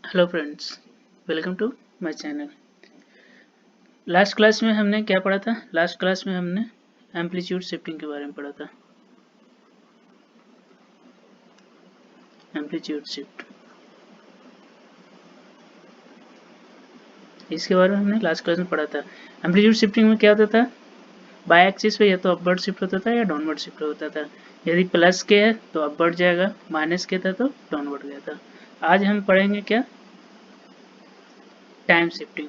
Hello friends, welcome to my channel. Last class में हमने क्या पढ़ा था? लास्ट क्लास में हमने एम्पलीट्यूड शिफ्टिंग के बारे में पढ़ा था। एम्पलीट्यूड शिफ्ट, इसके बारे में हमने लास्ट क्लास में पढ़ा था। एम्पलीट्यूड शिफ्टिंग में क्या होता था? बाय एक्सिस पे या तो अपवर्ड शिफ्ट होता था या डाउनवर्ड शिफ्ट होता था। यदि प्लस के है तो अपवर्ड जाएगा, माइनस के था तो डाउनवर्ड गया था। आज हम पढ़ेंगे क्या? Time shifting.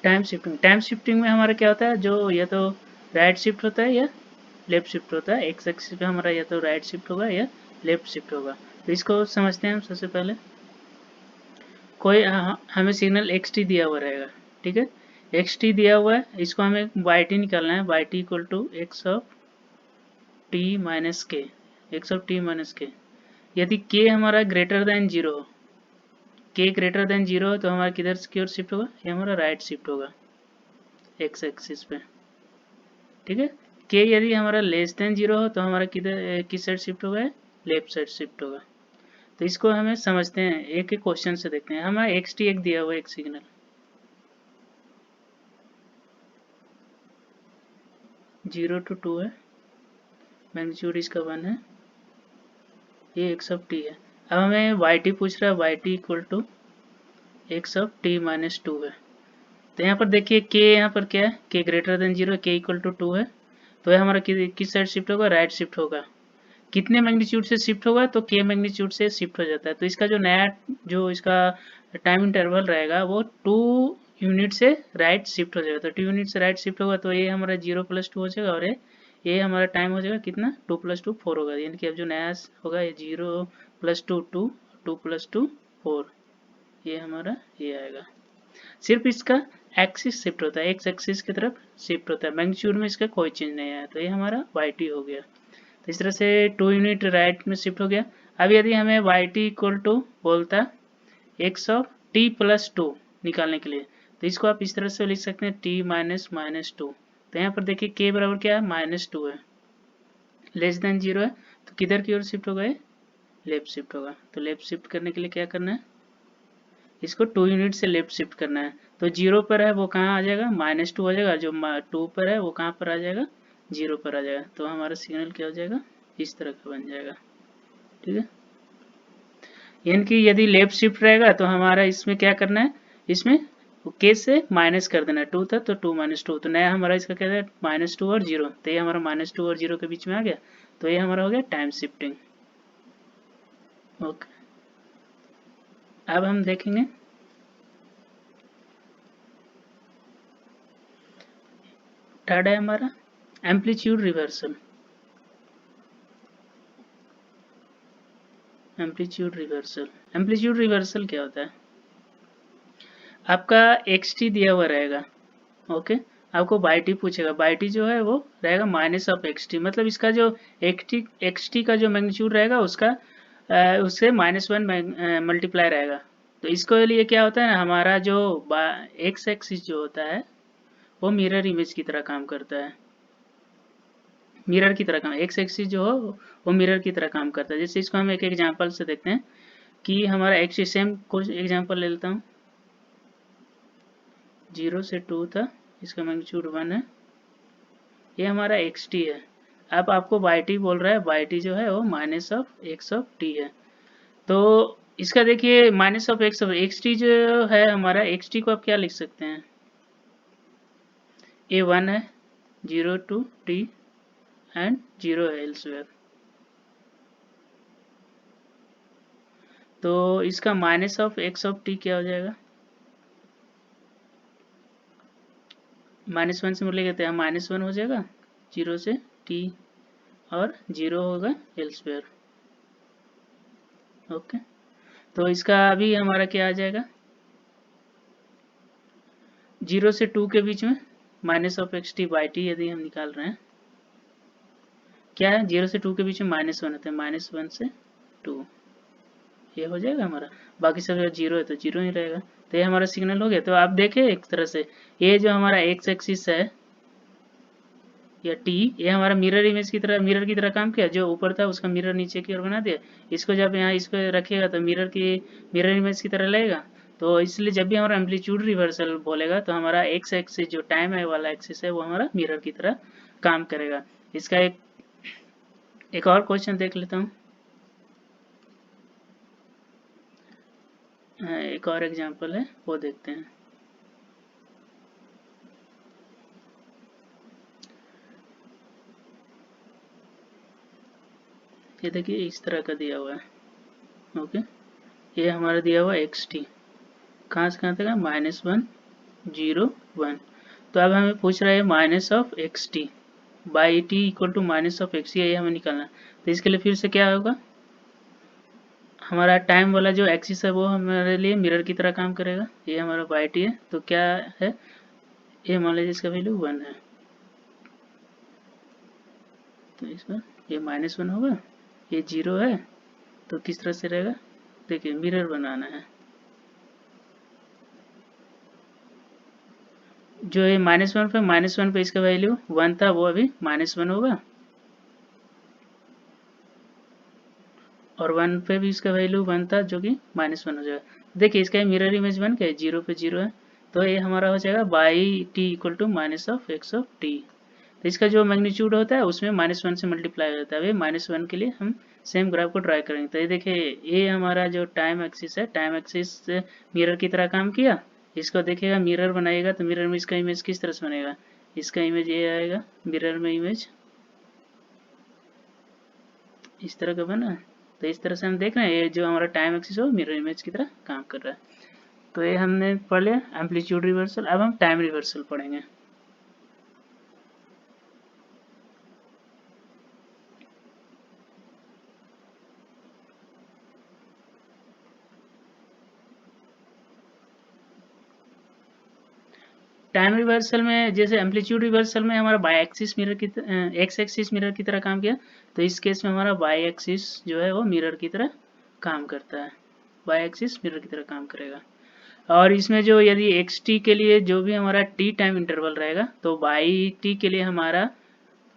टाइम शिफ्टिंग में हमारा क्या होता है? जो या तो राइट शिफ्ट होता है या लेफ्ट शिफ्ट होता है। एक्स एक्सिस पे हमारा या तो राइट शिफ्ट होगा या लेफ्ट शिफ्ट होगा। तो इसको समझते हैं हम। सबसे पहले कोई हमें सिग्नल एक्स टी दिया हुआ रहेगा, ठीक है। एक्स टी दिया हुआ है, इसको हमें वाई टी निकालना है। Y t equal to x of t minus k, x of t minus k. यदि के हमारा ग्रेटर देन जीरो हो, के ग्रेटर देन जीरो हो तो हमारा किधर की ओर शिफ्ट होगा? ये हमारा राइट शिफ्ट होगा एक्स एक्सिस पे, ठीक है। के यदि हमारा लेस देन जीरो हो तो हमारा किधर किस साइड शिफ्ट होगा? लेफ्ट साइड शिफ्ट होगा। तो इसको हमें समझते हैं, एक एक क्वेश्चन से देखते हैं। हमारा एक्स टी एक दिया हुआ एक सिग्नल 0 to 2 है, मैग्नीट्यूड इसका 1 है, ये एक्स ऑफ टी है। अब हमें वाई टी पूछ रहा है, y t equal to x of t minus 2 है। तो यहाँ पर देखिए के यहाँ पर क्या है? के ग्रेटर देन जीरो, के इक्वल टू 2 है। तो ये हमारा किस साइड शिफ्ट होगा? राइट शिफ्ट होगा। कितने मैग्नीट्यूड से शिफ्ट होगा? तो के मैग्नीट्यूड से शिफ्ट हो जाता है। तो इसका जो नया जो इसका टाइम इंटरवल रहेगा वो 2 यूनिट से राइट शिफ्ट हो जाएगा। तो 2 यूनिट से राइट शिफ्ट होगा तो ये हमारा 0+2 हो जाएगा और ये हमारा टाइम हो जाएगा कितना? 2+2 4 होगा। यानी कि अब जो नया होगा ये 0+2 2, 2+2 4, ये हमारा ये आएगा। सिर्फ इसका एक्सिस शिफ्ट होता है, एक्स एक्सिस की तरफ शिफ्ट होता है। मैग्नीट्यूड में इसका कोई चेंज नहीं आया। तो ये हमारा वाई टी हो गया। तो इस तरह से 2 यूनिट राइट में शिफ्ट हो गया। अब यदि हमें वाई टी इक्वल टू बोलता एक्स ऑफ टी प्लस 2 निकालने के लिए, तो इसको आप इस तरह से लिख सकते हैं टी माइनस माइनस 2। तो यहाँ पर देखिए के बराबर क्या है? -2 है, लेस देन जीरो है। तो किधर की ओर शिफ्ट होगा? ये लेफ्ट शिफ्ट होगा। तो लेफ्ट शिफ्ट करने के लिए क्या करना है? इसको 2 यूनिट से लेफ्ट शिफ्ट करना है। तो जीरो पर है वो कहाँ आ जाएगा? -2 आ जाएगा। जो 2 पर है वो कहाँ पर आ जाएगा? जीरो पर आ जाएगा। तो हमारा सिग्नल क्या हो जाएगा? इस तरह का बन जाएगा, ठीक है। यानी कि यदि लेफ्ट शिफ्ट रहेगा तो हमारा इसमें क्या करना है? इसमें के से माइनस कर देना है। 2 था तो 2 - 2, तो नया हमारा इसका क्या है? -2 और 0। तो ये हमारा -2 और 0 के बीच में आ गया। तो ये हमारा हो गया टाइम शिफ्टिंग। ओके, अब हम देखेंगे थर्ड है हमारा amplitude reversal. Amplitude reversal, amplitude reversal क्या होता है? आपका एक्स टी दिया हुआ रहेगा, ओके। आपको बाई टी पूछेगा, बाई टी जो है वो रहेगा माइनस ऑफ एक्स टी। मतलब इसका जो एक्स टी का जो मैग्नीट्यूड रहेगा उसका उससे -1 मल्टीप्लाई रहेगा। तो इसके लिए क्या होता है ना, हमारा जो एक्स एक्सिस जो होता है वो मिरर इमेज की तरह काम करता है। मिरर की तरह काम, एक्स एक्सिस जो हो वो मिरर की तरह काम करता है। जैसे इसको हम एक एग्जांपल से देखते हैं कि हमारा एक्सिस, सेम कुछ एग्जांपल ले लेता हूँ। 0 से 2 था, इसका मैग्नीट्यूड 1 है, ये हमारा एक्स टी है। अब आपको वाई टी बोल रहा है, वाई टी जो है वो minus of x of T है। तो इसका देखिए माइनस ऑफ एक्स टी जो है हमारा, एक्स टी को आप क्या लिख सकते हैं? ये 1 है, 0 to t एंड 0 है एल्सवेयर। तो इसका minus of x of T क्या हो जाएगा? -1 से मतलब कहते हैं -1 हो जाएगा, 0 से t और 0 होगा एल्सवेयर, ओके। तो इसका अभी हमारा क्या आ जाएगा? 0 से 2 के बीच में minus of x t by T यदि हम निकाल रहे हैं, क्या है? 0 से 2 के बीच में -1 होता है, -1 से 2, ये हो जाएगा हमारा। बाकी सब 0 है तो 0 ही रहेगा। तो ये हमारा सिग्नल हो गया। तो आप देखें एक तरह से ये जो हमारा एक्स एक्सिस है, या टी, ये हमारा मिरर इमेज की तरह, मिरर की तरह काम किया, जो ऊपर था उसका मिरर नीचे की ओर बना दिया। इसको जब यहाँ इस पर रखिएगा तो मिरर इमेज की तरह लगेगा। तो इसलिए जब भी हमारा एम्पलीट्यूड रिवर्सल बोलेगा तो हमारा एक्स एक्सिस जो टाइम है वाला एक्सिस है वो हमारा मिरर की तरह काम करेगा। इसका एक और क्वेश्चन देख लेता हूँ। एक और एग्जांपल है वो देखते हैं। ये देखिए इस तरह का दिया हुआ है। ओके, ये हमारा दिया हुआ एक्स टी, कहाँ से कहाँ तक है, -1 0 1। तो अब हमें पूछ रहा है minus of x t by t equal to minus of x, ये हमें निकालना है। तो इसके लिए फिर से क्या होगा, हमारा टाइम वाला जो एक्सिस है वो हमारे लिए मिरर की तरह काम करेगा। ये हमारा बाई टी है, तो क्या है, ये मान लीजिए इसका वैल्यू 1 है, तो इसमें ये -1 होगा, ये 0 है, तो किस तरह से रहेगा, देखिए मिरर बनाना है। जो ये -1 पे इसका वैल्यू 1 था वो अभी -1 होगा, और 1 पे भी इसका वैल्यू 1 था जो कि -1 हो जाएगा। देखिए इसका मिरर इमेज बन के 0 पे 0 है, तो ये हमारा हो जाएगा by t equal to minus of x of t. तो इसका जो मैग्नीट्यूड होता है उसमें -1 से मल्टीप्लाई होता है। अभी -1 के लिए हम सेम ग्राफ को ड्राई करेंगे। तो ये देखिए ये हमारा जो टाइम एक्सिस है, टाइम एक्सिस मिरर की तरह काम किया। इसको देखिएगा मिरर बनाइएगा तो मिरर में इसका इमेज किस तरह से बनेगा, इसका इमेज ये आएगा, मिरर में इमेज इस तरह का बना। तो इस तरह से हम देख रहे हैं ये जो हमारा टाइम एक्सिस है वो मिरर इमेज की तरह काम कर रहा है। तो ये हमने पढ़ लिया एम्पलीट्यूड रिवर्सल। अब हम टाइम रिवर्सल पढ़ेंगे। टाइम रिवर्सल में जैसे एम्पलीट्यूड रिवर्सल में हमारा बाई एक्सिस मिरर की एक्स एक्सिस मिरर की तरह काम किया, तो इस केस में हमारा बाई एक्सिस जो है वो मिरर की तरह काम करता है, बाई एक्सिस मिरर की तरह काम करेगा। और इसमें जो यदि एक्स टी के लिए जो भी हमारा टी टाइम इंटरवल रहेगा, तो बाई टी के लिए हमारा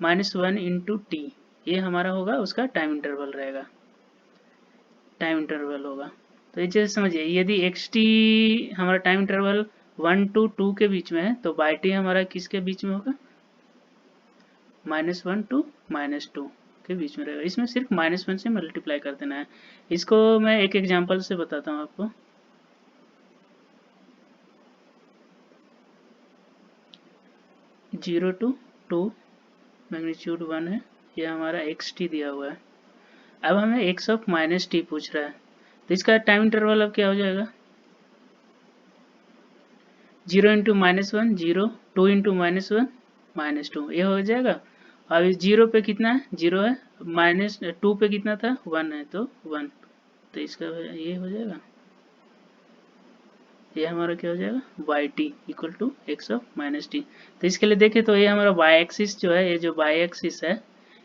-1 इंटू टी, ये हमारा होगा उसका टाइम इंटरवल रहेगा, टाइम इंटरवल होगा। तो ये जैसे समझिए यदि एक्स टी हमारा टाइम इंटरवल 1 to 2 के बीच में है, तो बाई टी हमारा किसके बीच में होगा, -1 to -2 के बीच में रहेगा। इसमें सिर्फ -1 से मल्टीप्लाई कर देना है। इसको मैं एक एग्जांपल से बताता हूँ आपको। 0 to 2 मैग्नीट्यूड 1 है, यह हमारा एक्स टी दिया हुआ है। अब हमें एक्स ऑफ माइनस टी पूछ रहा है, तो इसका टाइम इंटरवल अब क्या हो जाएगा, 0 इंटू -1 0, 2 इंटू -1 -2, ये हो जाएगा। अभी 0 पे कितना है, 0 है, -2 पे कितना था, 1 है, तो 1, तो इसका ये हो जाएगा, ये हमारा क्या हो जाएगा, y t equal to x of minus t. तो इसके लिए देखें तो ये हमारा वाई एक्सिस जो है, ये जो वाई एक्सिस है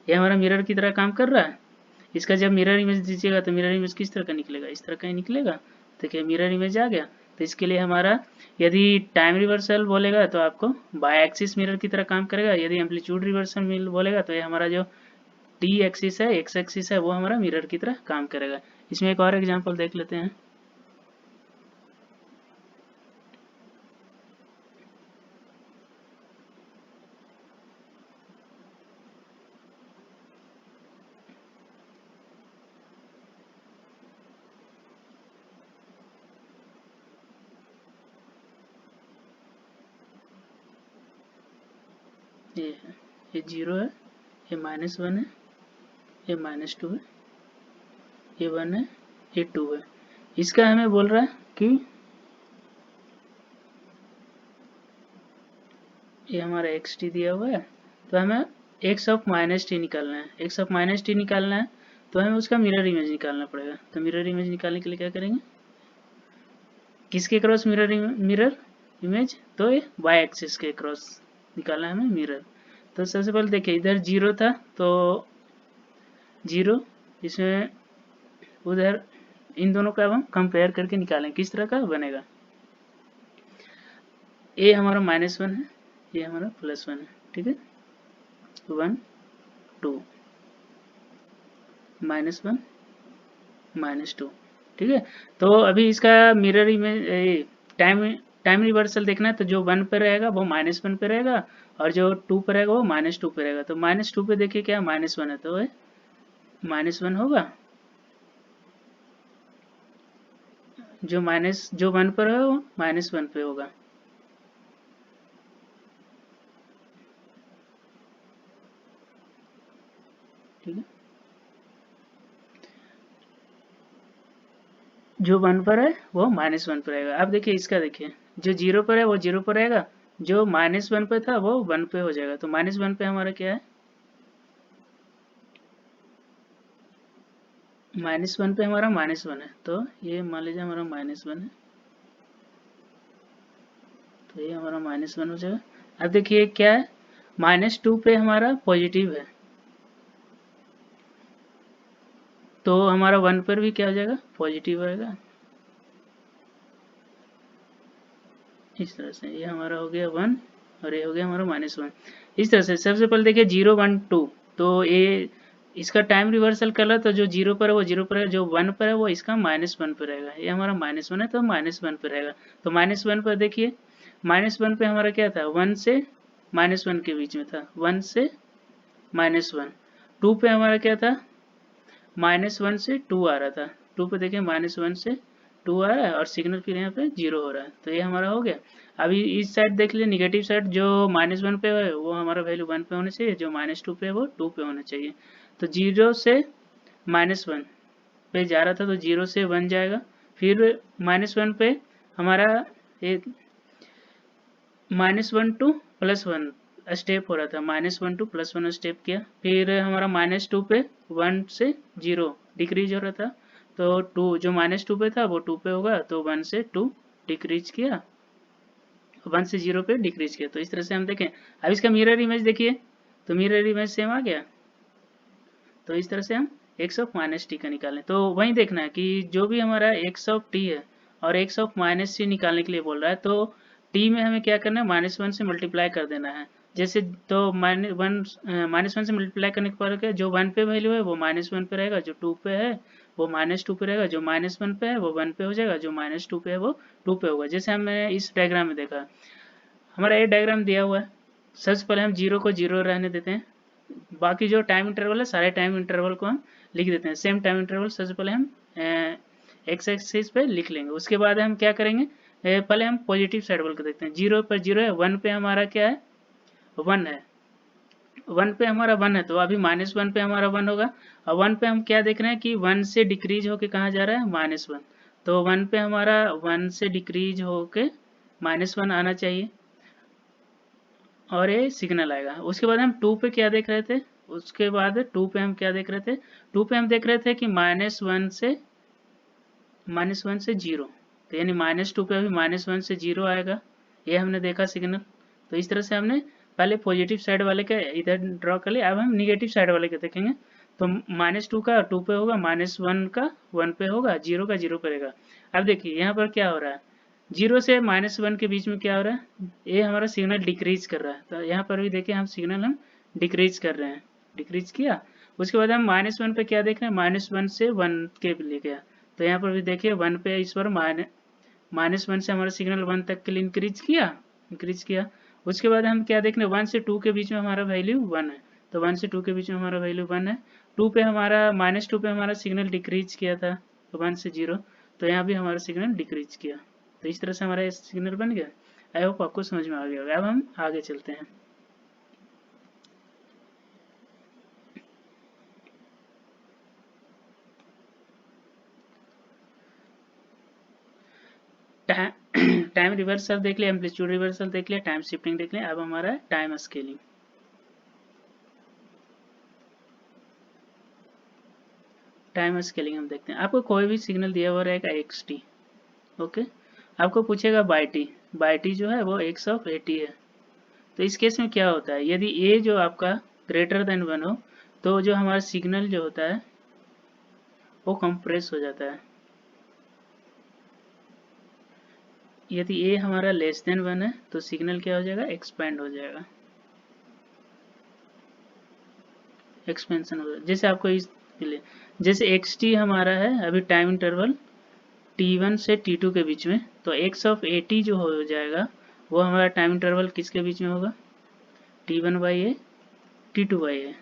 ये हमारा मिरर की तरह काम कर रहा है। इसका जब मिरर इमेज दीजिएगा तो मिरर इमेज किस तरह का निकलेगा, इस तरह का ही निकलेगा। देखिए मिरर इमेज आ गया। तो इसके लिए हमारा यदि टाइम रिवर्सल बोलेगा तो आपको बाई एक्सिस मिरर की तरह काम करेगा, यदि एम्पलीट्यूड रिवर्सल बोलेगा तो ये हमारा जो टी एक्सिस है, एक्स एक्सिस है, वो हमारा मिरर की तरह काम करेगा। इसमें एक और एग्जाम्पल देख लेते हैं। ये है, ये 0 है, ये -1 है, ये -2 है, ये 1 है, ये 2 है। इसका हमें बोल रहा है कि ये हमारा एक्स टी दिया हुआ है, तो हमें एक्स ऑफ माइनस टी निकालना है। एक्स ऑफ माइनस टी निकालना है तो हमें उसका मिरर इमेज निकालना पड़ेगा। तो मिरर इमेज निकालने के लिए क्या करेंगे, किसके क्रॉस मिरर इमेज, तो ये वाई एक्सिस के क्रॉस निकालना है हमें मिरर। तो सबसे पहले देखिए इधर 0 था तो 0, इसमें उधर इन दोनों का अब हम कंपेयर करके निकालें किस तरह का बनेगा। ये हमारा -1 है, ये हमारा +1 है, ठीक है। 1 2 -1 -2। ठीक है, तो अभी इसका mirror image time time reversal देखना है, तो जो 1 पे रहेगा वो -1 पे रहेगा और जो 2 पे रहेगा वो -2 पे रहेगा। तो -2 पे देखिए क्या -1 है, तो -1 होगा। जो 1 पर है वो -1 पे होगा। ठीक है, जो 1 पर है वो -1 पर रहेगा। अब देखिए इसका, देखिए जो 0 पर है वो 0 पर रहेगा, जो -1 पे था वो 1 पे हो जाएगा। तो -1 पे हमारा क्या है, -1 पे हमारा -1 है, तो ये मान लीजिए हमारा -1 है, तो ये हमारा -1 हो जाएगा। अब देखिए क्या है, -2 पे हमारा पॉजिटिव है, तो हमारा 1 पर भी क्या हो जाएगा, पॉजिटिव आएगा। इस तरह से ये हमारा हो गया 1 और ये हो गया हमारा -1। इस तरह से सबसे पहले देखिए 0 1 2, तो ये इसका टाइम रिवर्सल कर लो, तो जो 0 पर है वो 0 पर है, जो 1 पर है वो इसका -1 पर रहेगा। ये हमारा -1 है तो -1 पर रहेगा। तो -1 पर देखिए, -1 पे हमारा क्या था, 1 से -1 के बीच में था, 1 से -1। 2 पे हमारा क्या था, -1 से 2 आ रहा था, 2 पे देखिए -1 से 2 आ रहा है और सिग्नल फिर यहाँ पे 0 हो रहा है, तो ये हमारा हो गया। अभी इस साइड देख लिए, निगेटिव साइड जो -1 पे है वो हमारा वैल्यू 1 पे होना चाहिए, जो -2 पे है वो 2 पे होना चाहिए। तो 0 से -1 पे जा रहा था, तो 0 से 1 जाएगा, फिर -1 पे हमारा एक -1 टू +1 स्टेप हो रहा था, -1 टू +1 स्टेप किया, फिर हमारा -2 पे 1 से 0 डिक्रीज हो रहा था, तो 2 जो -2 पे था वो 2 पे होगा, तो 1 से 2 डिक्रीज किया, 1 से 0 पे डिक्रीज किया। तो इस तरह से हम देखें। अब इसका मिरर इमेज देखिए, तो मिरर इमेज सेम आ गया। तो इस तरह से हम x ऑफ -t का निकालें, तो वही देखना है कि जो भी हमारा x ऑफ t है और x ऑफ -c निकालने के लिए बोल रहा है, तो t में हमें क्या करना है, -1 से मल्टीप्लाई कर देना है। जैसे तो -1 से मल्टीप्लाई करने के बाद क्या, जो 1 पे वैल्यू है वो -1 पे रहेगा, जो 2 पे है वो -2 पे रहेगा, जो -1 पे है वो 1 पे हो जाएगा, जो -2 पे है वो 2 पे होगा। जैसे हमने इस डायग्राम में देखा, हमारा ये डायग्राम दिया हुआ है। सबसे पहले हम 0 को 0 रहने देते हैं, बाकी जो टाइम इंटरवल है सारे टाइम इंटरवल को हम लिख देते हैं। सेम टाइम इंटरवल सबसे पहले हम एक्स एक्सिस पे लिख लेंगे। उसके बाद हम क्या करेंगे, पहले हम पॉजिटिव साइड वाले को देखते हैं। 0 पर 0 है, 1 पे हमारा क्या है, 1 है, 1 पे हमारा 1 है, तो अभी -1 पे हमारा 1 होगा। और 1 पे हम क्या देख रहे हैं कि 1 से डिक्रीज होके कहाँ जा रहा है, -1, तो 1 पे हमारा 1 से डिक्रीज होके -1 आना चाहिए और ये सिग्नल आएगा। उसके बाद हम 2 पे क्या देख रहे थे, उसके बाद 2 पे हम क्या देख रहे थे, 2 पे हम देख रहे थे कि -1 से 0, तो यानी -2 पे अभी -1 से 0 आएगा, ये हमने देखा सिग्नल। तो इस तरह से हमने पहले पॉजिटिव साइड वाले का इधर ड्रॉ कर लिया। अब हम निगेटिव साइड वाले का देखेंगे, तो -2 का 2 पे होगा, -1 का 1 पे होगा, 0 का 0 पे रहेगा। अब देखिए यहाँ पर क्या हो रहा है, 0 से -1 के बीच में क्या हो रहा है, ये हमारा सिग्नल डिक्रीज कर रहा है। तो यहाँ पर भी देखिए हम सिग्नल हम डिक्रीज कर रहे हैं, डिक्रीज किया। उसके बाद हम -1 पे क्या देख रहे हैं, -1 से 1 के लिए गया, तो यहाँ पर भी देखिए 1 पे इस बार -1 से हमारा सिग्नल 1 तक के लिए इंक्रीज किया। उसके बाद हम क्या देख रहे हैं, 1 से 2 के बीच में हमारा वैल्यू 1 है, तो 1 से 2 के बीच में हमारा वैल्यू 1 है। 2 पे हमारा -2 पे हमारा सिग्नल डिक्रीज किया था, तो 1 से 0, तो यहाँ भी हमारा सिग्नल डिक्रीज किया। तो इस तरह से हमारा सिग्नल बन गया। आई होप आपको समझ में आ गया होगा। अब हम आगे चलते हैं। टाइम रिवर्सल देख लिया, एम्पलीट्यूड रिवर्सल देख लिया, टाइम शिफ्टिंग देख लिया। अब हमारा टाइम स्केलिंग। टाइम स्केलिंग हम देखते हैं। आपको कोई भी सिग्नल दिया हुआ रहेगा xt, ओके, आपको पूछेगा बाई टी जो है वो x(a)t है। तो इस केस में क्या होता है, यदि a जो आपका ग्रेटर देन 1 हो, तो जो हमारा सिग्नल जो होता है वो कंप्रेस हो जाता है। यदि a हमारा लेस देन 1 है, तो सिग्नल क्या हो जाएगा, एक्सपेंड हो जाएगा। एक्सपेंशन होगा। जैसे आपको इस लिए जैसे xt हमारा है अभी टाइम इंटरवल t1 से t2 के बीच में, तो x ऑफ at जो हो जाएगा वो हमारा टाइम इंटरवल किसके बीच में होगा, t1/a t2/a।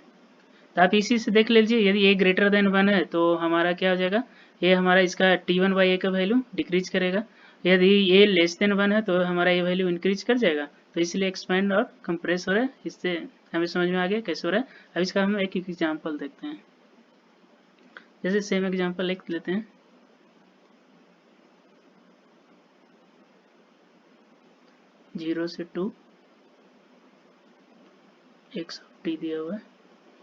तो आप इसी से देख लीजिए, यदि a ग्रेटर देन 1 है तो हमारा क्या हो जाएगा, ये हमारा इसका t1/a का वैल्यू डिक्रीज करेगा, यदि a लेस देन 1 है तो हमारा ये वैल्यू इंक्रीज कर जाएगा। तो इसलिए एक्सपेंड और कंप्रेस हो रहा है, इससे हमें समझ में आ गया कैसे हो रहा है। अब इसका हम एक एग्जाम्पल देखते हैं। जैसे सेम एग्जाम्पल लिख लेते हैं, 0 से 2 x ऑफ t दिया हुआ है,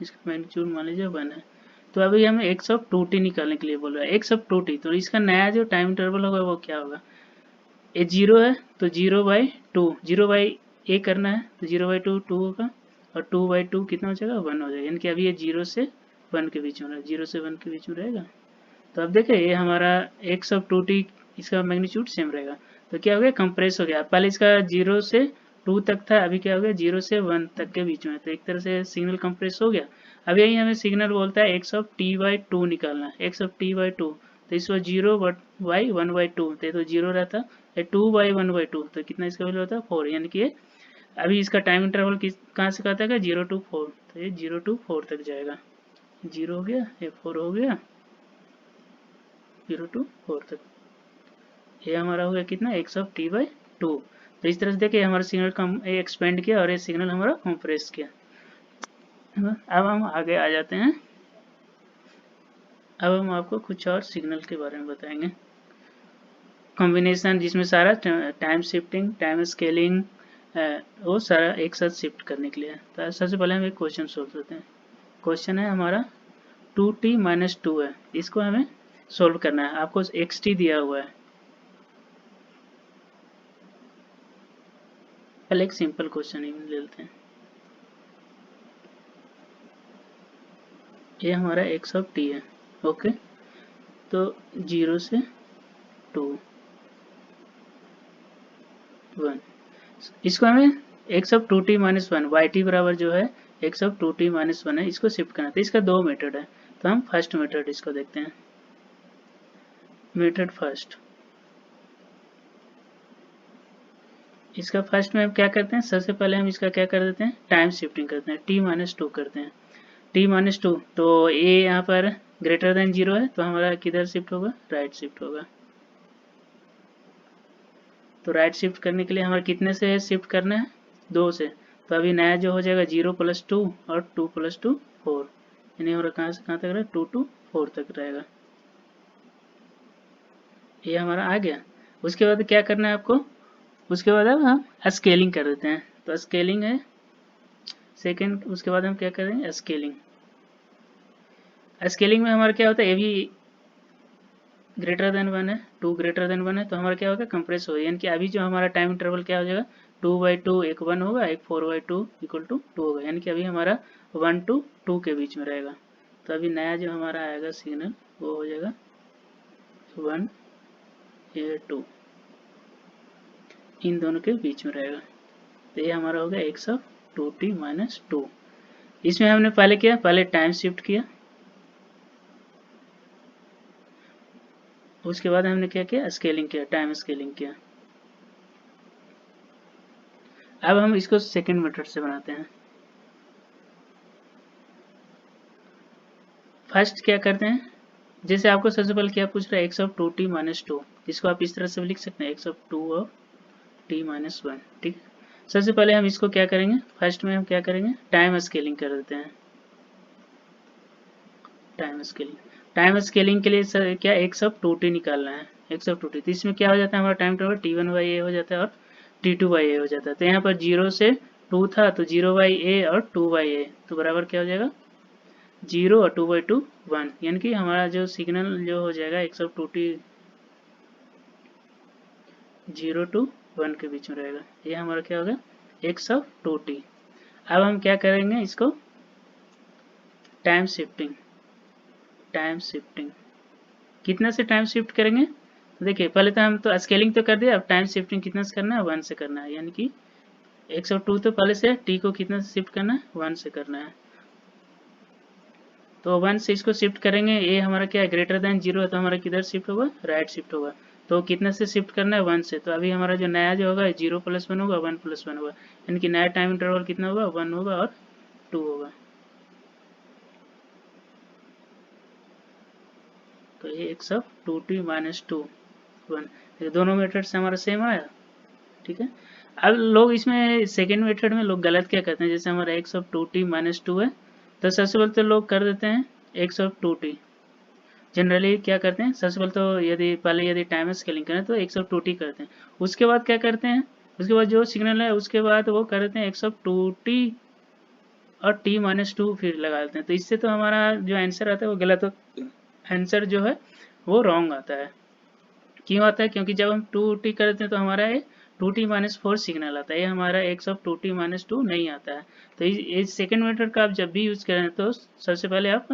इसका मैग्नीट्यूड मान लीजिए 1 है। तो अभी हमें x ऑफ 2t निकालने के लिए बोल रहा है, x ऑफ 2t। तो इसका नया जो टाइम इंटरवल होगा वो क्या होगा, ये 0 है तो 0/2, 0/a करना है तो 0/2 2 होगा, और 2/2 कितना हो जाएगा, 1 हो जाएगा। यानी कि अभी ये 0 से 1 के बीच में रहेगा, 0 से 1 के बीच में रहेगा। तो अब देखें ये हमारा x ऑफ 2t इसका मैग्नीट्यूड सेम रहेगा। तो क्या हो गया, कंप्रेस हो गया। पहले इसका 0 से 2 तक था, अभी क्या हो गया 0 से 1 तक के बीच में, तो एक तरह से सिग्नल कंप्रेस हो गया। अब यही हमें सिग्नल बोलता है x ऑफ t/2 निकालना है, x ऑफ t/2। तो इस 0/1/2, तो ये तो 0 रहता है, 2/1/2 तो कितना इसका वैल्यू होता है 4। यानी कि अभी इसका टाइम इंटरवल कहाँ से कहाँ तक है, 0 to 4, तो ये 0 to 4 तक जाएगा। 0 हो गया, ये 4 हो गया, 0 to 4 तक। ये हमारा हो गया कितना, x ऑफ t/2। तो इस तरह से देखिए हमारा सिग्नल कम एक्सपेंड किया और ये सिग्नल हमारा कंप्रेस किया। अब हम आगे आ जाते हैं। अब हम आपको कुछ और सिग्नल के बारे में बताएंगे, कॉम्बिनेशन जिसमें सारा टाइम शिफ्टिंग, टाइम स्केलिंग, वो सारा एक साथ शिफ्ट करने के लिए। तो सबसे पहले हम एक क्वेश्चन सोल्व करते हैं। क्वेश्चन है हमारा 2t-2 है, इसको हमें सोल्व करना है। आपको xt दिया हुआ है। पहले एक सिंपल क्वेश्चन ही ले लेते हैं। ये हमारा x ऑफ t है, ओके। तो 0 से 2 1, इसको हमें x ऑफ 2t-1 yt बराबर जो है x ऑफ 2t-1 है, इसको शिफ्ट करना था। इसका दो मेथड है, तो हम फर्स्ट मेथड इसको देखते हैं। मेथड फर्स्ट, इसका फर्स्ट में हम क्या करते हैं, सबसे पहले हम इसका क्या कर देते हैं, टाइम शिफ्टिंग करते हैं, t-2 करते हैं। t-2 तो a यहाँ पर ग्रेटर देन 0 है, तो हमारा किधर शिफ्ट होगा, राइट शिफ्ट होगा। तो राइट शिफ्ट करने के लिए हमारे कितने से शिफ्ट करना है, 2 से। तो अभी नया जो हो जाएगा 0 + 2 और 2 + 2 4, यानी हमारा कहाँ से कहाँ तक रहेगा, 2 to 4 तक रहेगा। ये हमारा आ गया। उसके बाद क्या करना है आपको, उसके बाद अब हम स्केलिंग कर देते हैं। तो स्केलिंग है सेकेंड, उसके बाद हम क्या करेंगे, स्केलिंग। स्केलिंग में हमारा क्या होता है, ये भी ग्रेटर देन 1 है, 2 ग्रेटर देन 1 है, तो हमारा क्या होगा, कंप्रेस होगा। यानी कि अभी जो हमारा टाइम इंटरवल क्या हो जाएगा, 2/2 एक 1 होगा, एक 4/2 = 2 होगा। यानी कि अभी हमारा 1 to 2 के बीच में रहेगा। तो अभी नया जो हमारा आएगा सिग्नल वो हो जाएगा 1 या 2, इन दोनों के बीच में रहेगा। तो ये हमारा हो गया x ऑफ 2t-2। इसमें हमने पहले किया, पहले टाइम शिफ्ट किया, उसके बाद हमने क्या किया, स्केलिंग किया, टाइम स्केलिंग किया। अब हम इसको सेकेंड मेथड से बनाते हैं। फर्स्ट क्या करते हैं, जैसे आपको सबसे पहले क्या पूछ रहा है, x ऑफ 2t-2, इसको आप इस तरह से लिख सकते हैं, x ऑफ 2 ऑफ t-1, ठीक। सबसे पहले हम इसको क्या करेंगे, फर्स्ट में हम क्या करेंगे, टाइम स्केलिंग कर देते हैं। टाइम स्केलिंग के लिए सर क्या, x ऑफ 2t निकालना है, x ऑफ 2t। तो इसमें क्या हो जाता है, हमारा टाइम टेबल t1/a हो जाता है और t2/a हो जाता है। तो यहाँ पर 0 से 2 था, तो 0/a और 2/a, तो बराबर क्या हो जाएगा, 0 और 2/2 1। यानी कि हमारा जो सिग्नल जो हो जाएगा x ऑफ 2t 0 to 1 के बीच में रहेगा। ये हमारा क्या होगा, x ऑफ 2t। अब हम क्या करेंगे, इसको टाइम शिफ्टिंग, कितना से टाइम शिफ्ट करेंगे, तो देखिए पहले तो हम तो स्केलिंग तो कर दिया, अब टाइम शिफ्टिंग कितना से करना है, 1 से करना है। यानी कि x ऑफ 2 तो पहले से t को कितना से शिफ्ट करना है, 1 से करना है। तो 1 से इसको शिफ्ट करेंगे, ये हमारा क्या है ग्रेटर देन 0 है, तो हमारा किधर शिफ्ट होगा, राइट शिफ्ट होगा। तो कितने से शिफ्ट करना है, 1 से। तो अभी हमारा जो नया जो होगा 0 + 1 होगा, 1 + 1 होगा, यानी कि नया टाइम इंटरवल कितना होगा, 1 होगा और 2 होगा। तो ये x ऑफ 2t - 2 1, ये दोनों मेथड से हमारा सेम आया। ठीक है। अब लोग इसमें सेकेंड मेथड में लोग गलत क्या करते हैं, जैसे हमारा x ऑफ 2t - 2 है, तो सबसे पहले तो लोग कर देते हैं x ऑफ 2t। जनरली क्या करते हैं, सबसे पहले तो यदि टाइम स्केलिंग करें तो x ऑफ 2t करते हैं। उसके बाद क्या करते हैं, उसके बाद जो सिग्नल है उसके बाद वो कर देते हैं x ऑफ 2t और t - 2 फिर लगा देते हैं। तो इससे तो हमारा जो आंसर आता है वो गलत, आंसर जो है वो रॉन्ग आता है। क्यों आता है, क्योंकि जब हम 2t करते हैं तो हमारा ये 2t - 4 सिग्नल आता है, ये हमारा x ऑफ 2t - 2 नहीं आता है। तो इस सेकेंड मेथड का आप जब भी यूज करें तो सबसे पहले आप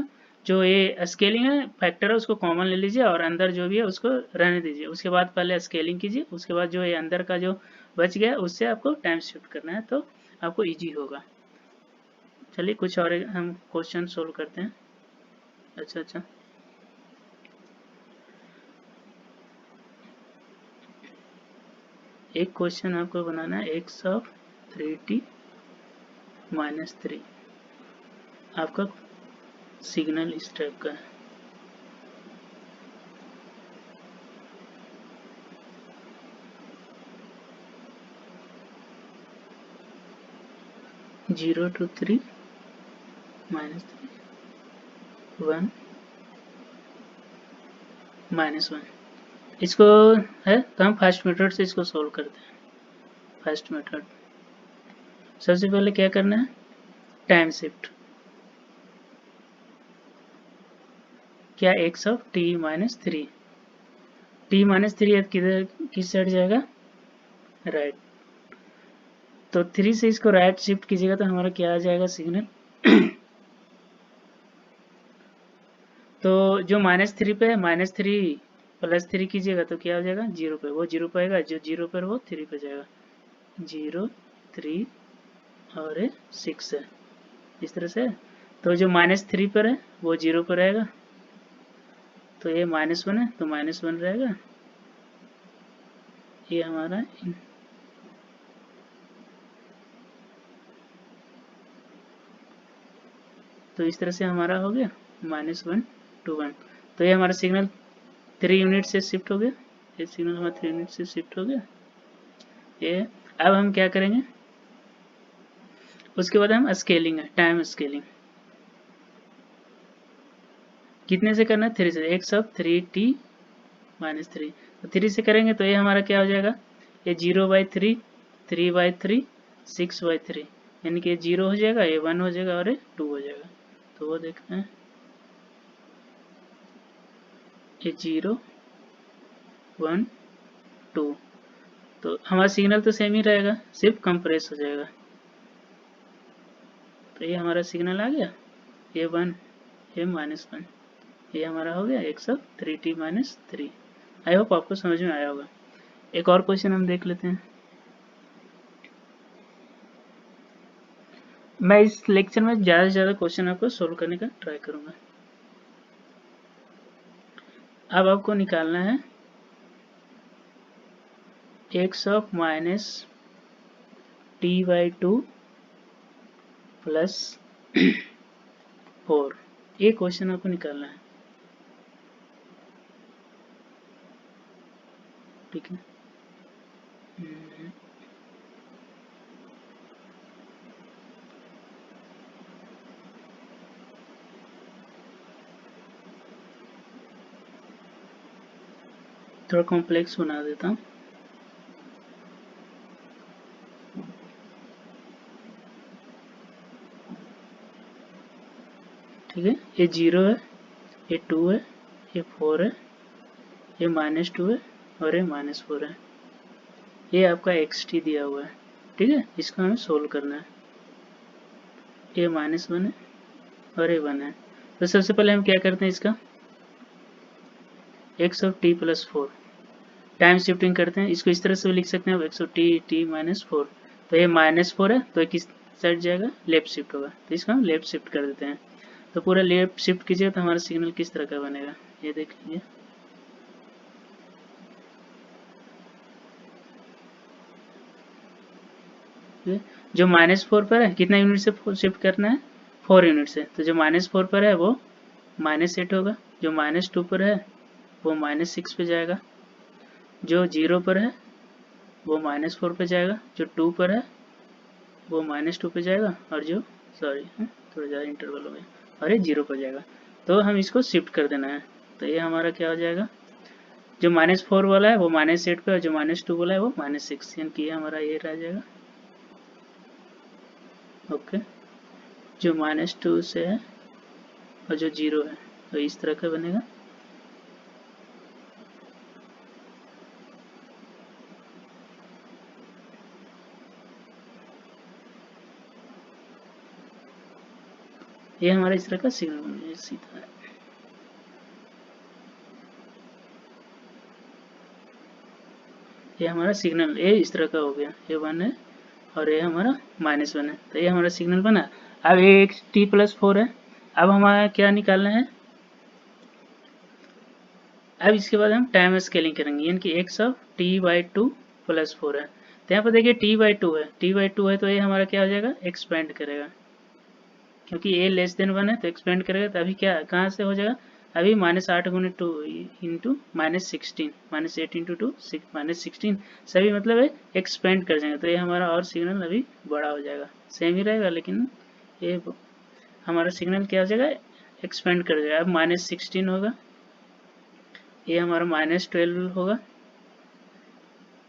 जो ये स्केलिंग है फैक्टर है उसको कॉमन ले लीजिए और अंदर जो भी है उसको रहने दीजिए। उसके बाद पहले स्केलिंग कीजिए, उसके बाद जो ये अंदर का जो बच गया उससे आपको टाइम शिफ्ट करना है, तो आपको ईजी होगा। चलिए कुछ और हम क्वेश्चन सोल्व करते हैं। अच्छा, एक क्वेश्चन आपको बनाना है x ऑफ 3t - 3। आपका सिग्नल इस टाइप का है। Zero to 3 - 3 1 -1। इसको है तो हम फर्स्ट मेथड से इसको सोल्व करते हैं। फर्स्ट मेथड सबसे पहले क्या करना है, टाइम शिफ्ट। क्या x ऑफ t - 3, t - 3 किधर किस साइड जाएगा, राइट। तो 3 से इसको राइट शिफ्ट कीजिएगा तो हमारा क्या आ जाएगा सिग्नल। तो जो -3 पे है, -3 + 3 कीजिएगा तो क्या हो जाएगा, 0 पे। वो 0 पे आएगा, जो 0 पर वो 3 पे जाएगा। 0 3 और 6 है, इस तरह से। तो जो -3 पर है वो 0 पर रहेगा, तो ये -1 है तो -1 रहेगा। ये हमारा तो इस तरह से हमारा हो गया -1 to 1। तो ये हमारा सिग्नल 3 यूनिट से शिफ्ट हो गया, ये सिग्नल हमारा 3 यूनिट से शिफ्ट हो गया। ये अब हम क्या करेंगे, उसके बाद हम स्केलिंग है, टाइम स्केलिंग कितने से करना है, 3 से। x ऑफ 3t - 3, तो 3 से करेंगे तो ये हमारा क्या हो जाएगा, ये 0/3 3/3 6/3, यानी कि 0 हो जाएगा, ये 1 हो जाएगा और ये 2 हो जाएगा। तो वो देखते हैं, ये 0 1 2, तो हमारा सिग्नल तो सेम ही रहेगा, सिर्फ कंप्रेस हो जाएगा। तो ये हमारा सिग्नल आ गया, ये 1 ये -1, ये हमारा हो गया x of 3t - 3। I hope आपको समझ में आया होगा। एक और क्वेश्चन हम देख लेते हैं। मैं इस लेक्चर में ज़्यादा से ज़्यादा क्वेश्चन आपको सोल्व करने का ट्राई करूंगा। अब आपको निकालना है x ऑफ -t/2 + 4, ये क्वेश्चन आपको निकालना है। ठीक है, थोड़ा कॉम्प्लेक्स बना देता हूँ। ठीक है, ये 0 है, ये 2 है, ये 4 है, ये -2 है और ये -4 है। ये आपका xt दिया हुआ है। ठीक है, इसको हमें सोल्व करना है। ये -1 है और ये 1 है। तो सबसे पहले हम क्या करते हैं, इसका x of t + 4 time shifting करते हैं। इसको इस तरह से लिख सकते हैं x ऑफ t - 4। तो ये -4 है तो किस साइड जाएगा, लेफ्ट शिफ्ट होगा, तो इसको हम लेफ्ट शिफ्ट कर देते हैं। तो पूरा लेफ्ट शिफ्ट कीजिएगा तो हमारा सिग्नल किस तरह का बनेगा, ये देखिए। जो -4 पर है कितना यूनिट से शिफ्ट करना है, 4 यूनिट से। तो जो -4 पर है वो -8 होगा, जो -2 पर है वो -6 पे जाएगा, जो 0 पर है वो -4 पे जाएगा, जो 2 पर है वो -2 पे जाएगा, और जो सॉरी थोड़ा ज़्यादा इंटरवल हो गया, और ये 0 पर जाएगा। तो हम इसको शिफ्ट कर देना है। तो ये हमारा क्या हो जाएगा, जो -4 वाला है वो -8 पे, और जो -2 वाला है वो -6, यानी कि ये हमारा ये रह जाएगा। ओके, जो -2 से है और जो 0 है, तो इस तरह का बनेगा। ये हमारा इस तरह का सिग्नल बन गया सीधा है। ये हमारा सिग्नल ये इस तरह का हो गया, ये 1 है और ये हमारा -1 है। तो ये हमारा सिग्नल बना। अब ये एक t+4 है। अब हमारा क्या निकालना है, अब इसके बाद हम टाइम स्केलिंग करेंगे, यानी कि x ऑफ t/2 + 4 है। तो यहाँ पर देखिए t/2 है, t/2 है तो ये हमारा क्या हो जाएगा, एक्सपेंड करेगा, क्योंकि a <1 है तो एक्सपेंड करेगा। तो अभी क्या कहाँ से हो जाएगा, अभी -8 × 2 इंटू -16, -8 × 2 -16 सभी मतलब है एक्सपेंड कर जाएंगे। तो ये हमारा और सिग्नल अभी बड़ा हो जाएगा, सेम ही रहेगा लेकिन ये हमारा सिग्नल क्या हो जाएगा, एक्सपेंड कर जाएगा। अब -16 होगा, ये हमारा -12 होगा,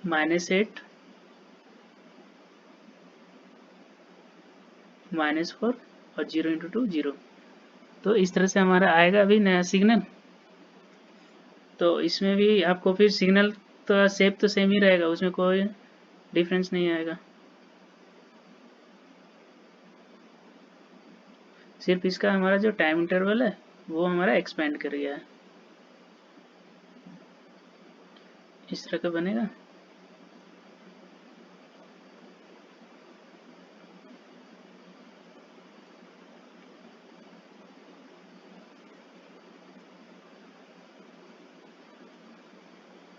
-8, -4 और 0 × 2 0। तो इस तरह से हमारा आएगा अभी नया सिग्नल। तो इसमें भी आपको फिर सिग्नल तो शेप तो सेम ही रहेगा, उसमें कोई डिफरेंस नहीं आएगा, सिर्फ इसका हमारा जो टाइम इंटरवल है वो हमारा एक्सपेंड कर गया है, इस तरह का बनेगा।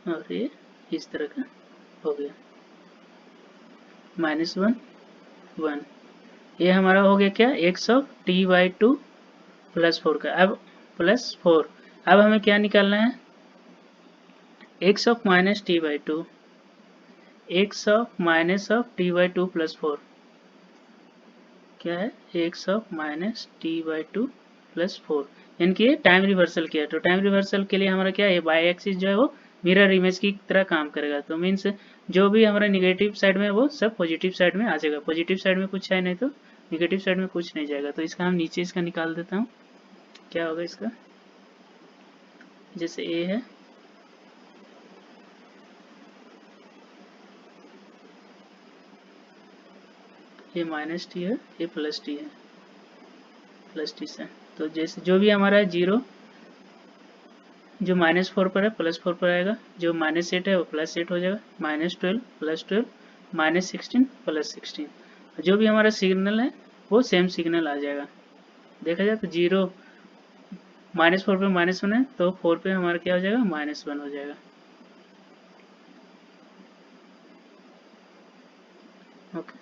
और ये इस तरह का हो गया, -1 1। ये हमारा हो गया क्या, x ऑफ t/2 + 4 का। अब +4, अब हमें क्या निकालना है, x of -t/2, x of -t/2 + 4 क्या है, x ऑफ -t/2 + 4, यानी कि टाइम रिवर्सल किया। तो टाइम रिवर्सल के लिए हमारा क्या है, बाई एक्सिस जो है वो मिरर इमेज की तरह काम करेगा। तो मीन्स जो भी हमारा निगेटिव साइड में वो सब पॉजिटिव साइड में आ जाएगा, पॉजिटिव साइड में कुछ है नहीं तो निगेटिव साइड में कुछ नहीं जाएगा। तो इसका हम नीचे इसका निकाल देता हूँ, क्या होगा इसका, जैसे a है, ये -t है, ये +t है, +t से। तो जैसे जो भी हमारा है 0, जो -4 पर है +4 पर आएगा, जो -8 है वो +8 हो जाएगा, -12 +12, -16 +16। जो भी हमारा सिग्नल है वो सेम सिग्नल आ जाएगा। देखा जाए तो 0 -4 पे -1 है तो 4 पे हमारा क्या हो जाएगा, -1 हो जाएगा। ओके,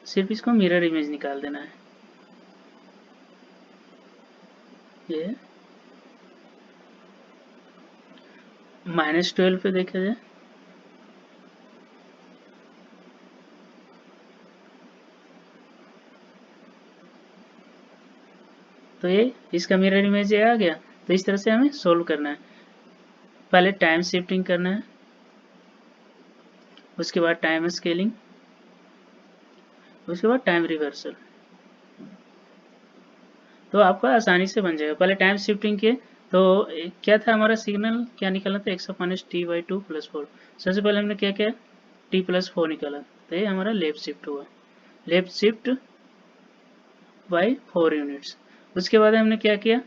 सिर्फ इसको मिरर इमेज निकाल देना है। ये -12 पे देखा जाए तो ये इसका मिरर इमेज आ गया। तो इस तरह से हमें सोल्व करना है, पहले टाइम शिफ्टिंग करना है, उसके बाद टाइम स्केलिंग, उसके बाद टाइम रिवर्सल। तो आपका आसानी से बन जाएगा। पहले टाइम शिफ्टिंग किए तो क्या था हमारा सिग्नल, क्या निकालना था, x ऑफ -t/2 + 4। सबसे पहले हमने क्या किया, t+4 निकाला, तो ये हमारा लेफ्ट शिफ्ट हुआ, लेफ्ट शिफ्ट बाई 4 यूनिट्स। उसके बाद हमने क्या किया,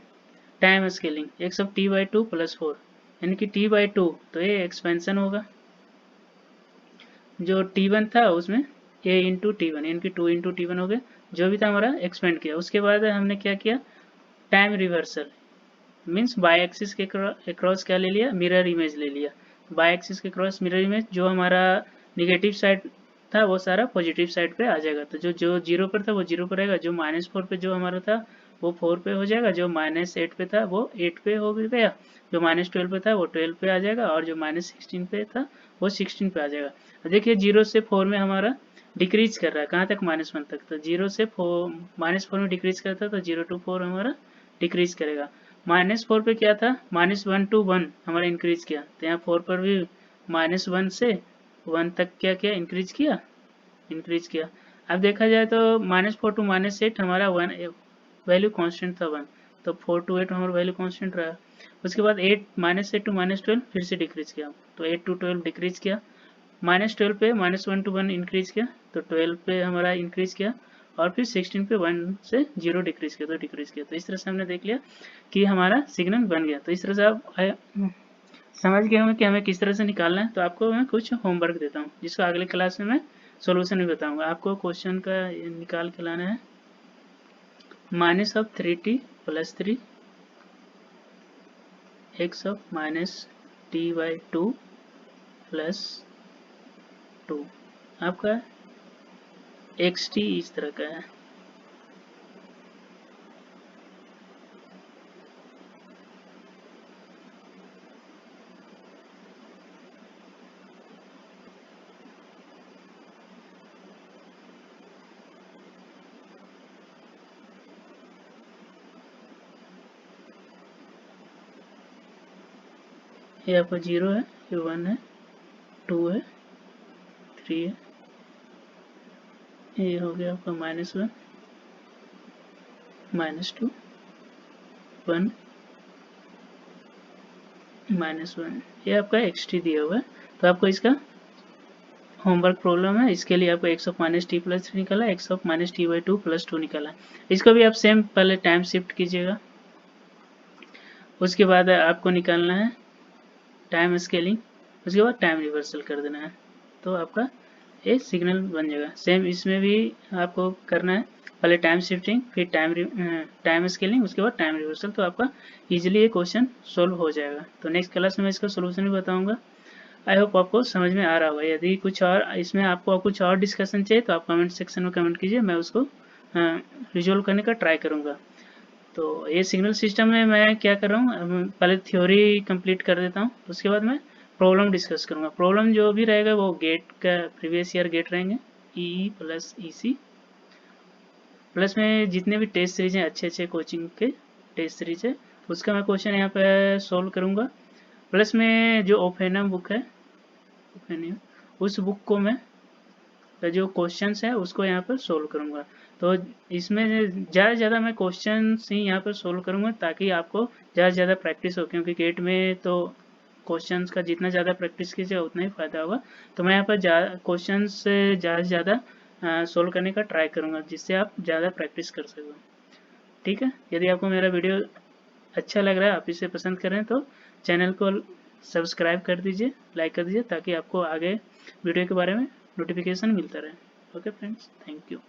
time scaling, x of t/2 + 4, यानी कि t/2 तो ये एक्सपेंशन होगा, जो t1 था उसमें a × t1 यानी कि 2 × t1 हो गया, जो भी था हमारा एक्सपेंड किया। उसके बाद हमने क्या किया, time reversal, means by axis के क्रॉस क्या ले लिया, मिरर इमेज ले लिया। बाई एक्सिस के क्रॉस मिरर इमेज, जो हमारा निगेटिव साइड था वो सारा पॉजिटिव साइड पे आ जाएगा। तो जो जो 0 पर था वो 0 पर रहेगा, जो -4 पे जो हमारा था वो 4 पे हो जाएगा, जो -8 पे था वो 8 पे हो गया, जो -12 पे था वो 12 पे आ जाएगा, और जो -16 पे था वो 16 पे आ जाएगा। देखिए 0 से 4 में हमारा डिक्रीज कर रहा है, कहाँ तक, -1 तक। तो 0 से -4 में डिक्रीज करता है, तो 0 to 4 हमारा डिक्रीज करेगा। -4 पे क्या था, -1 to 1 हमारा इंक्रीज किया, तो यहाँ 4 पर भी -1 से 1 तक क्या किया, इंक्रीज किया। अब देखा जाए तो -4 to -8 हमारा 1 वैल्यू कांस्टेंट था 1, तो 4 to 8 हमारा वैल्यू कांस्टेंट रहा। उसके बाद -8 to -12 फिर से डिक्रीज किया, तो 8 to 12 डिक्रीज किया। -12 पे -1 to 1 इंक्रीज किया, तो 12 पे हमारा इंक्रीज किया, और फिर 16 पे 1 से 0 डिक्रीज किया, तो डिक्रीज किया। तो इस तरह से हमने देख लिया कि हमारा सिग्नल बन गया। तो इस तरह से आप समझ गए होंगे कि हमें किस तरह से निकालना है। तो आपको मैं कुछ होमवर्क देता हूँ, जिसको अगले क्लास में मैं सॉल्यूशन भी बताऊंगा। आपको क्वेश्चन का निकाल के लाना है, -3t + 3 x of -t/2 + 2, आपका xt इस तरह का है। ये आपका 0 है, ये 1 है, 2 है, 3 है, ये हो गया आपका -1 -2 1 -1, ये आपका xt दिया हुआ है। तो आपको इसका होमवर्क प्रॉब्लम है, इसके लिए आपको x of -t + 3 निकाला, x of -t/2 + 2 निकाला। इसको भी आप सेम पहले टाइम शिफ्ट कीजिएगा। उसके बाद आपको निकालना है टाइम स्केलिंग, उसके बाद टाइम रिवर्सल कर देना है, तो आपका एक सिग्नल बन जाएगा। सेम इसमें भी आपको करना है, पहले टाइम शिफ्टिंग, फिर टाइम स्केलिंग, उसके बाद टाइम रिवर्सल, तो आपका इजीली ये क्वेश्चन सोल्व हो जाएगा। तो नेक्स्ट क्लास में मैं इसका सोल्यूशन भी बताऊंगा। आई होप आपको समझ में आ रहा होगा। यदि कुछ और इसमें आपको कुछ और डिस्कशन चाहिए तो आप कमेंट सेक्शन में कमेंट कीजिए, मैं उसको रिजोल्व करने का ट्राई करूँगा। तो ये सिग्नल सिस्टम में मैं क्या कर रहा हूँ, पहले थ्योरी कंप्लीट कर देता हूँ, उसके बाद मैं प्रॉब्लम डिस्कस करूँगा। प्रॉब्लम जो भी रहेगा वो गेट का प्रीवियस ईयर गेट रहेंगे, ई प्लस EC प्लस में जितने भी टेस्ट सीरीज हैं, अच्छे कोचिंग के टेस्ट सीरीज है, उसका मैं क्वेश्चन यहाँ पे सोल्व करूँगा। प्लस में जो ओफेनम बुक है, उस बुक को मैं जो क्वेश्चंस है उसको यहाँ पर सोल्व करूँगा। तो इसमें ज़्यादा से ज़्यादा मैं क्वेश्चंस ही यहाँ पर सोल्व करूँगा, ताकि आपको ज़्यादा से ज़्यादा प्रैक्टिस हो, क्योंकि गेट में तो क्वेश्चंस का जितना ज़्यादा प्रैक्टिस कीजिए उतना ही फ़ायदा होगा। तो मैं यहाँ पर क्वेश्चन से ज़्यादा सोल्व करने का ट्राई करूँगा, जिससे आप ज़्यादा प्रैक्टिस कर सको। ठीक है, यदि आपको मेरा वीडियो अच्छा लग रहा है, आप इसे पसंद करें, तो चैनल को सब्सक्राइब कर दीजिए, लाइक कर दीजिए, ताकि आपको आगे वीडियो के बारे में नोटिफिकेशन मिलता रहे। Okay friends, thank you.